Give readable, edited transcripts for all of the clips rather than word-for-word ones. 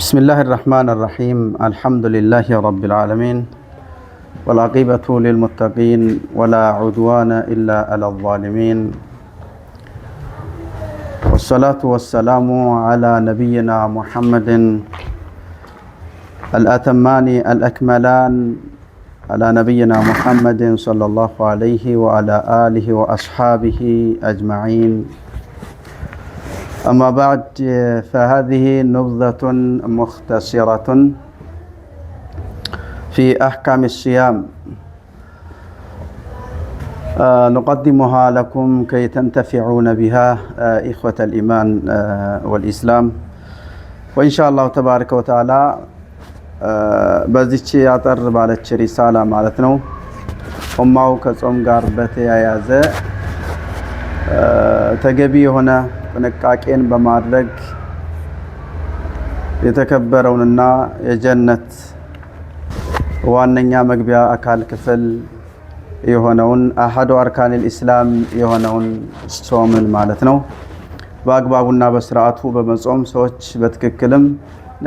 بسم الله الرحمن الرحيم. الحمد لله رب العالمين، والعاقبة للمتقين، ولا عدوان إلا على الظالمين، والصلاة والسلام على نبينا محمد الأتمان الأكملان، على نبينا محمد صلى الله عليه وعلى آله وأصحابه أجمعين. أما بعد، فهذه نبذة مختصرة في أحكام الصيام نقدمها لكم كي تنتفعون بها إخوة الإيمان والإسلام، وإن شاء الله تبارك وتعالى በዚች ያጠር ባለች ሪሳላ ማለት ነው ኡማው ከጾም ጋር በተያያዘ ተገቢ የሆነ ጥንቃቄን በማድረግ የተከበረውንና የጀነት ዋነኛ መግቢያ አካል ክፍል የሆነውን አሐዱ አርካኒል ኢስላም የሆነውን ጾምን ማለት ነው በአግባቡና በስርዓቱ በመጾም ሰዎች በትክክልም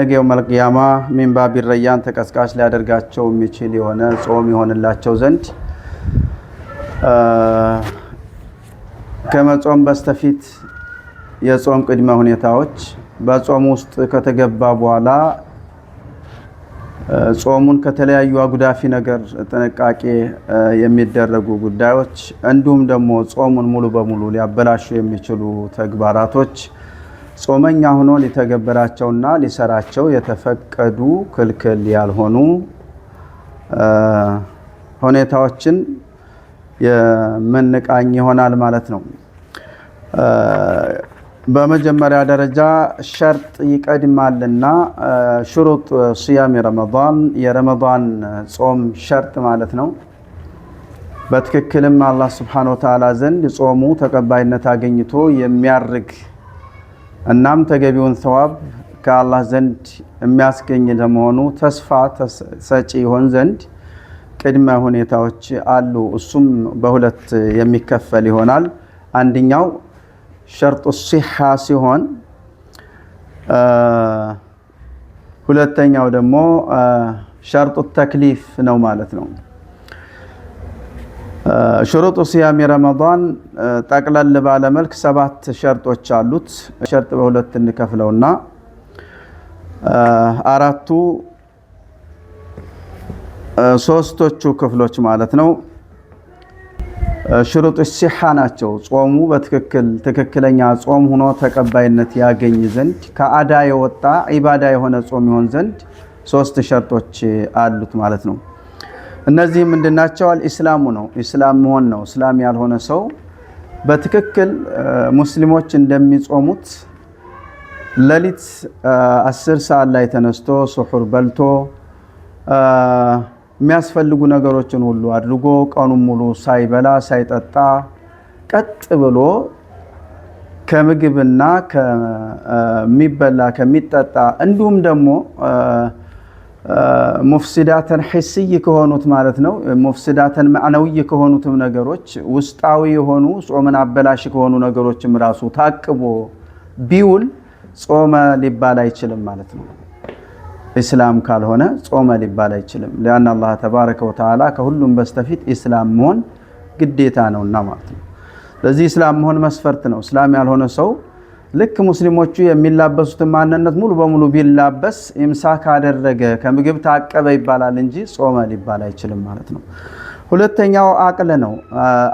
ነገው መልቂያማ ሚንባብ ረያን ተቀስቃሽ ሊያደርጋቸው የሚችል የሆነ ጾም ይሆንላቸው ዘንድ ከመጾም በስተፊት የጾም ቅድመ ሁኔታዎች በጾም ውስጥ ከተገባ በኋላ ጾሙን ከተለያዩ አጉዳፊ ነገር ጥንቃቄ የሚደረጉ ጉዳዮች እንዲሁም ደግሞ ጾሙን ሙሉ በሙሉ ሊያበላሹ የሚችሉ ተግባራቶች ጾመኛ ሆኖ ሊተገበራቸውና ሊሰራቸው የተፈቀዱ ክልክል ያልሆኑ ሁኔታዎችን የምንቃኝ ይሆናል ማለት ነው። በመጀመሪያ ደረጃ ሸርጥ ይቀድማልና ሽሩጥ ሲያም ረመዳን የረመዳን ጾም ሸርጥ ማለት ነው። በትክክልም አላህ Subhanahu Wa Ta'ala ዘንድ ጾሙ ተቀባይነት አገኝቶ የሚያርግ እናም ተገቢውን ሰዋብ ከአላህ ዘንድ የሚያስገኝ ለመሆኑ ተስፋ ሰጪ ይሆን ዘንድ ቅድመ ሁኔታዎች አሉ። እሱም በሁለት የሚከፈል ይሆናል። አንደኛው ሸርጡ ሲሃ ሲሆን ሁለተኛው ደግሞ ሸርጡ ተክሊፍ ነው ማለት ነው። ሽሩጡ ሲያም ረመዳን ጠቅለል ባለ መልክ 7 ሸርጦች አሉት። ሸርጥ በሁለት እንከፍለውና አራቱ ሶስቶቹ ክፍሎች ማለት ነው ሽሩጡ ሲሃ ናቸው። ጾሙ ትክክለኛ ጾም ሆኖ ተቀባይነት ያገኝ ዘንድ ከአዳ የወጣ ኢባዳ የሆነ ጾም ይሆን ዘንድ 3 ሸርጦች አሉት ማለት ነው። እነዚህ ምንድናቸው? አልኢስላሙ ነው፣ ኢስላም መሆን ነው። እስላም ያልሆነ ሰው በትክክል ሙስሊሞች እንደሚጾሙት ለሊት 10 ሰዓት ላይ ተነስቶ ሱሑር በልቶ የሚያስፈልጉ ነገሮችን ሁሉ አድርጎ ቀኑን ሙሉ ሳይበላ ሳይጠጣ ቀጥ ብሎ ከምግብና ከሚበላ ከሚጠጣ እንዲሁም ደግሞ ሙፍሲዳተን ሂስይ ከሆኑት ማለት ነው ሙፍሲዳተን ማዕነዊ ከሆኑትም ነገሮች ውስጣዊ የሆኑ ጾምን አበላሽ ከሆኑ ነገሮችም ራሱ ታቅቦ ቢውል ጾመ ሊባል አይችልም ማለት ነው። ኢስላም ካልሆነ ጾመ ሊባል አይችልም። ለአን አላህ ተባረከ ወተዓላ ከሁሉም በስተፊት ኢስላም መሆን ግዴታ ነውና ማለት ነው። ለዚህ ኢስላም መሆን መስፈርት ነው። እስላም ያልሆነ ሰው ልክ ሙስሊሞቹ የሚላበሱትን ማንነት ሙሉ በሙሉ ቢላበስ ኢምሳክ አደረገ ከምግብ ታቀበ ይባላል እንጂ ጾመ ሊባል አይችልም ማለት ነው። ሁለተኛው አቅል ነው።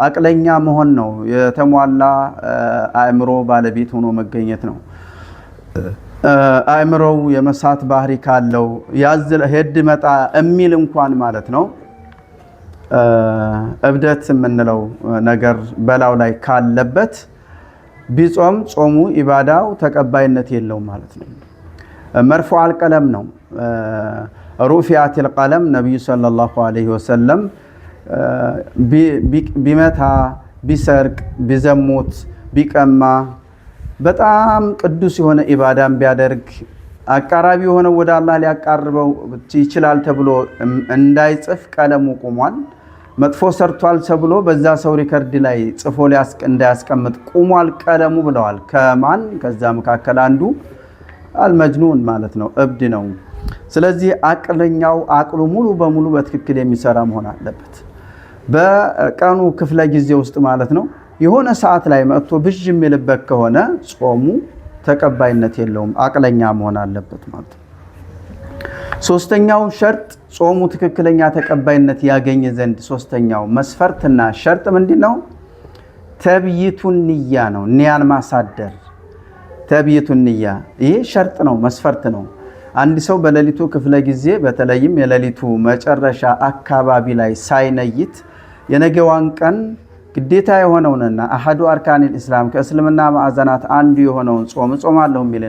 አቅለኛ መሆን ነው። የተሟላ አእምሮ ባለቤት ሆኖ መገኘት ነው። አእምሮው የመሳት ባህሪ ካለው ያዝል ሄድ መጣ የሚል እንኳን ማለት ነው እብደት የምንለው ነገር በላው ላይ ካለበት ቢጾም ጾሙ ኢባዳው ተቀባይነት የለውም ማለት ነው። መርፉዓል ቀለም ነው። ሩፊዓቲል ቀለም ነብዩ ሰለላሁ ዐለይሂ ወሰለም ቢመታ ቢሰርቅ ቢዘሙት ቢቀማ በጣም ቅዱስ የሆነ ኢባዳን ቢያደርግ አቃራቢ የሆነ ወደ አላህ ሊያቃርበው ይችላል ተብሎ እንዳይጽፍ ቀለሙ ቆሟል። መጥፎ ሰርቷል ተብሎ በዛ ሰው ሪከርድ ላይ ጽፎ እንዳያስቀምጥ ቁሟል ቀለሙ ብለዋል። ከማን ከዛ መካከል አንዱ አልመጅኑን ማለት ነው፣ እብድ ነው። ስለዚህ አቅለኛው አቅሉ ሙሉ በሙሉ በትክክል የሚሰራ መሆን አለበት። በቀኑ ክፍለ ጊዜ ውስጥ ማለት ነው የሆነ ሰዓት ላይ መጥቶ ብዥ የሚልበት ከሆነ ጾሙ ተቀባይነት የለውም፣ አቅለኛ መሆን አለበት ማለት ነው። ሶስተኛው ሸርጥ ጾሙ ትክክለኛ ተቀባይነት ያገኝ ዘንድ ሶስተኛው መስፈርትና ሸርጥ ምንድነው? ተብይቱን ንያ ነው። ንያን ማሳደር ተብይቱን ንያ ይሄ ሸርጥ ነው፣ መስፈርት ነው። አንድ ሰው በሌሊቱ ክፍለ ጊዜ በተለይም የሌሊቱ መጨረሻ አካባቢ ላይ ሳይነይት የነገዋን ቀን ግዴታ የሆነውንና አሐዱ አርካኒል ኢስላም ከእስልምና ማዕዘናት አንዱ የሆነውን ጾም ጾማለሁ የሚል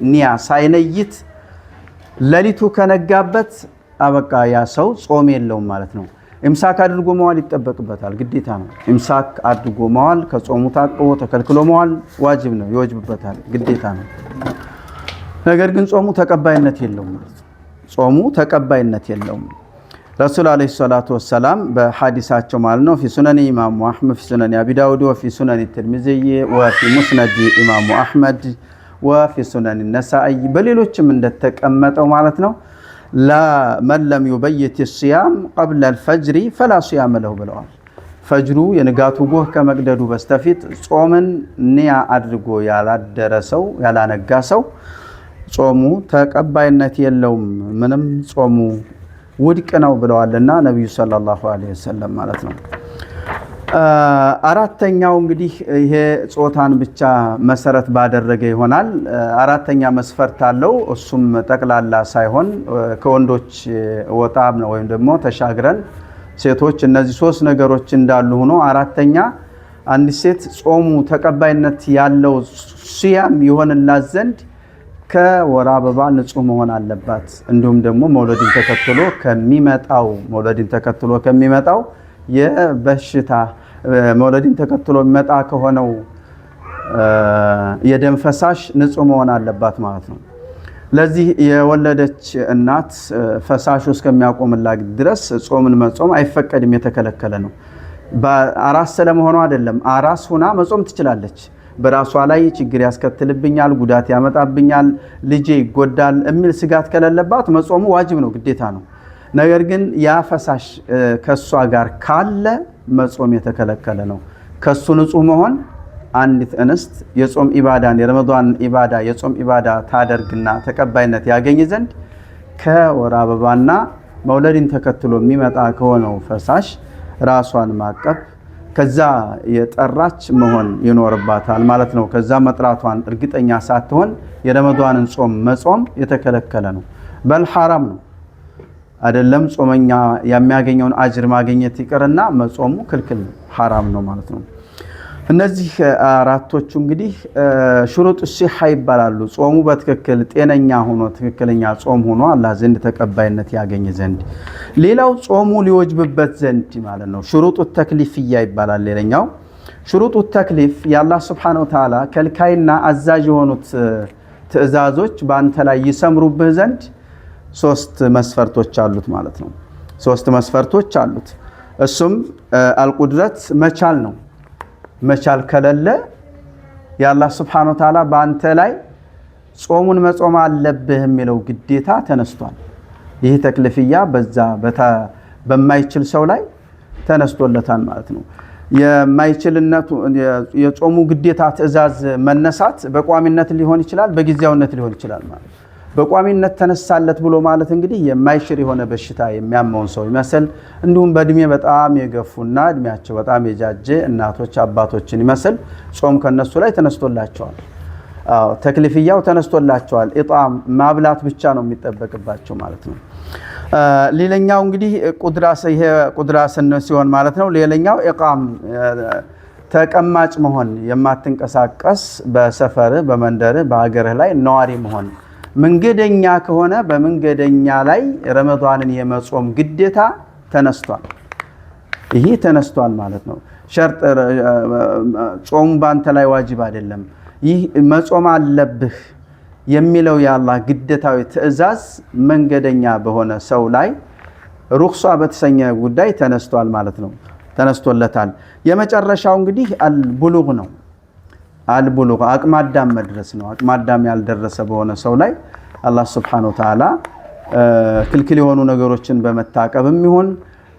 ንያ ሳይነይት ሌሊቱ ከነጋበት አበቃ፣ ያ ሰው ጾም የለውም ማለት ነው። ኢምሳክ አድርጎ መዋል ይጠበቅበታል፣ ግዴታ ነው። ኢምሳክ አድርጎ መዋል ከጾሙ ታቅቦ ተከልክሎ መዋል ዋጅብ ነው፣ ይወጅብበታል፣ ግዴታ ነው። ነገር ግን ጾሙ ተቀባይነት የለውም ማለት ነው። ጾሙ ተቀባይነት የለውም። ረሱል አለይሂ ሰላቱ ወሰላም በሐዲሳቸው ማለት ነው ፊ ሱነን ኢማሙ አህመድ ፊ ሱነን አቢ ዳውድ ወፊ ሱነን ትርሚዚ ወፊ ሙስነድ ኢማሙ አህመድ ወፊ ሱነን ነሳኢ በሌሎችም እንደተቀመጠው ማለት ነው ለመን ለም ዩበይት ሲያም ቀብለ አልፈጅሪ ፈላ ሲያም ለሁ ብለዋል። ፈጅሩ የንጋቱ ጎህ ከመቅደዱ በስተፊት ጾምን ንያ አድርጎ ያላደረ ሰው ያላነጋ ሰው ጾሙ ተቀባይነት የለውም፣ ምንም ጾሙ ውድቅ ነው ብለዋልና ነብዩ ሰለላሁ ዐለይሂ ወሰለም ማለት ነው። አራተኛው እንግዲህ ይሄ ጾታን ብቻ መሰረት ባደረገ ይሆናል። አራተኛ መስፈርት አለው። እሱም ጠቅላላ ሳይሆን ከወንዶች ወጣ ነው ወይም ደግሞ ተሻግረን ሴቶች እነዚህ ሶስት ነገሮች እንዳሉ ሆኖ አራተኛ አንድ ሴት ጾሙ ተቀባይነት ያለው ሲያም ይሆንላት ዘንድ ከወር አበባ ንጹህ መሆን አለባት። እንዲሁም ደግሞ መውለድን ተከትሎ ከሚመጣው የበሽታ መውለድን ተከትሎ የሚመጣ ከሆነው የደም ፈሳሽ ንጹህ መሆን አለባት ማለት ነው። ለዚህ የወለደች እናት ፈሳሹ እስከሚያቆምላት ድረስ ጾምን መጾም አይፈቀድም፣ የተከለከለ ነው። በአራስ ስለመሆኑ አይደለም፣ አራስ ሆና መጾም ትችላለች። በራሷ ላይ ችግር ያስከትልብኛል፣ ጉዳት ያመጣብኛል፣ ልጄ ይጎዳል የሚል ስጋት ከሌለባት መጾሙ ዋጅብ ነው፣ ግዴታ ነው። ነገር ግን ያ ፈሳሽ ከሷ ጋር ካለ መጾም የተከለከለ ነው። ከሱ ንጹህ መሆን አንዲት እንስት የጾም ኢባዳን የረመዳን ኢባዳ የጾም ኢባዳ ታደርግና ተቀባይነት ያገኝ ዘንድ ከወር አበባና መውለድን ተከትሎ የሚመጣ ከሆነው ፈሳሽ ራሷን ማቀብ ከዛ የጠራች መሆን ይኖርባታል ማለት ነው። ከዛ መጥራቷን እርግጠኛ ሳትሆን የረመዳንን ጾም መጾም የተከለከለ ነው፣ በል ሐራም ነው። አይደለም ጾመኛ የሚያገኘውን አጅር ማግኘት ይቀርና መጾሙ ክልክል ነው፣ ሐራም ነው ማለት ነው። እነዚህ አራቶቹ እንግዲህ ሽሩጥ ሲሐ ይባላሉ። ጾሙ በትክክል ጤነኛ ሆኖ ትክክለኛ ጾም ሆኖ አላህ ዘንድ ተቀባይነት ያገኝ ዘንድ፣ ሌላው ጾሙ ሊወጅብበት ዘንድ ማለት ነው ሽሩጡ ተክሊፍያ ይባላል። ሌላኛው ሽሩጡ ተክሊፍ የአላህ Subhanahu Wa Ta'ala ከልካይና አዛዥ የሆኑት ትዕዛዞች በአንተ ላይ ይሰምሩብህ ዘንድ ሶስት መስፈርቶች አሉት ማለት ነው። ሶስት መስፈርቶች አሉት። እሱም አልቁድረት መቻል ነው። መቻል ከሌለ የአላህ Subhanahu Wa Ta'ala በአንተ ላይ ጾሙን መጾም አለብህ የሚለው ግዴታ ተነስቷል። ይህ ተክሊፍያ በዛ በማይችል ሰው ላይ ተነስቶለታል ማለት ነው። የማይችልነቱ የጾሙ ግዴታ ትዕዛዝ መነሳት በቋሚነት ሊሆን ይችላል፣ በጊዜያዊነት ሊሆን ይችላል ማለት ነው። በቋሚነት ተነሳለት ብሎ ማለት እንግዲህ የማይሽር የሆነ በሽታ የሚያመውን ሰው ይመስል፣ እንዲሁም በእድሜ በጣም የገፉና እድሜያቸው በጣም የጃጀ እናቶች አባቶችን ይመስል ጾም ከነሱ ላይ ተነስቶላቸዋል። ተክሊፍያው ተነስቶላቸዋል። ኢጣም ማብላት ብቻ ነው የሚጠበቅባቸው ማለት ነው። ሌላኛው እንግዲህ ቁድራ ሲሆን ማለት ነው። ሌላኛው ኢቃም ተቀማጭ መሆን፣ የማትንቀሳቀስ በሰፈር በመንደር በአገርህ ላይ ነዋሪ መሆን። መንገደኛ ከሆነ በመንገደኛ ላይ ረመዳንን የመጾም ግዴታ ተነስቷል። ይሄ ተነስቷል ማለት ነው። ሸርጥ ጾሙ ባንተ ላይ ዋጅብ አይደለም። ይህ መጾም አለብህ የሚለው የአላህ ግዴታዊ ትዕዛዝ መንገደኛ በሆነ ሰው ላይ ሩክሷ በተሰኘ ጉዳይ ተነስቷል ማለት ነው። ተነስቶለታል። የመጨረሻው እንግዲህ አልቡሉግ ነው። አልቡሉግ አቅማዳም መድረስ ነው። አቅማዳም ያልደረሰ በሆነ ሰው ላይ አላህ Subhanahu Wa Ta'ala ክልክል የሆኑ ነገሮችን በመታቀብም ይሁን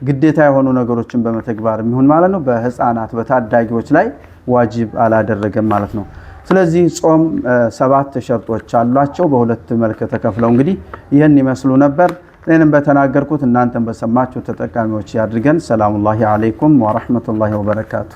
ግዴታ የሆኑ ነገሮችን በመተግባርም ይሁን ማለት ነው በህፃናት በታዳጊዎች ላይ ዋጅብ አላደረገም ማለት ነው። ስለዚህ ጾም 7 ሸርጦች አሏቸው በሁለት መልኩ ተከፍለው እንግዲህ ይሄን ይመስሉ ነበር። እኔንም በተናገርኩት እናንተም በሰማችሁ ተጠቃሚዎች ያድርገን። ሰላሙላሂ አለይኩም ወራህመቱላሂ ወበረካቱ።